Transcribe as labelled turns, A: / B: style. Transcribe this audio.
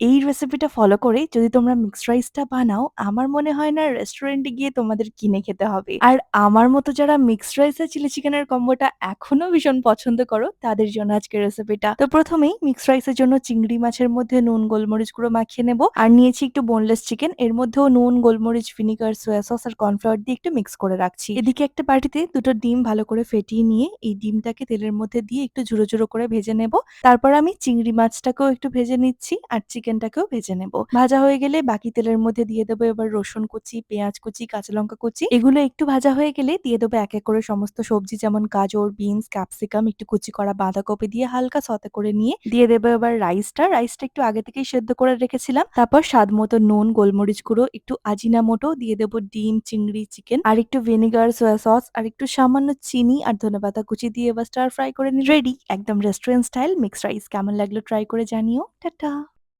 A: এই রেসিপিটা ফলো করে যদি তোমরা মিক্সড রাইসটা বানাও, আমার মনে হয় না রেস্টুরেন্টে গিয়ে তোমাদের কিনে খেতে হবে। আর আমার মতো যারা মিক্সড রাইস আর চিলি চিকেনের কম্বোটা এখনো ভীষণ পছন্দ করো, তাদের জন্য আজকের রেসিপিটা। তো প্রথমেই মিক্সড রাইসের জন্য চিংড়ি মাছের মধ্যে নুন, গোলমরিচ গুঁড়ো মাখিয়ে নেব। আর নিয়েছি একটু বোনলেস চিকেন। এর মধ্যেও নুন, গোলমরিচ, ভিনিগার, সোয়া সস আর কর্নফ্লাওয়ার দিয়ে একটু মিক্স করে রাখছি। এদিকে একটা বাটিতে দুটো ডিম ভালো করে ফেটিয়ে নিয়ে এই ডিমটাকে তেলের মধ্যে দিয়ে একটু ঝুরো, ঝুরো করে ভেজে নেব। তারপর আমি চিংড়ি মাছটাকেও একটু ভেজে নিচ্ছি আর চিকেনটাকেও ভেজে নেব। ভাজা হয়ে গেলে বাকি তেলের মধ্যে দিয়ে দেবো এবার রসুন কুচি, পেঁয়াজ কুচি, কাঁচা লঙ্কা কুচি। এগুলো একটু ভাজা হয়ে গেলে দিয়ে দেবো এক এক করে সমস্ত সবজি যেমন গাজর, বিনস, ক্যাপসিকাম, একটু কুচি করা বাঁধাকপি দিয়ে হালকা সতে করে নিয়ে দিয়ে দেবো এবার রাইসটা একটু আগে থেকেই সেদ্ধ করে রেখেছিলাম। তারপর স্বাদ মতো নুন, গোলমরিচ গুঁড়ো, একটু আজিনামোটো দিয়ে দেবো, ডিম, চিংড়ি, চিকেন আর একটু ভিনেগার, সোয়া সস আর একটু সামান্য চিনি আর ধনেপাতা কুচি দিয়ে এবার স্টার ফ্রাই করে রেডি একদম রেস্টুরেন্ট স্টাইল মিক্সড রাইস। কেমন লাগলো ট্রাই করে জানিও। টাটা।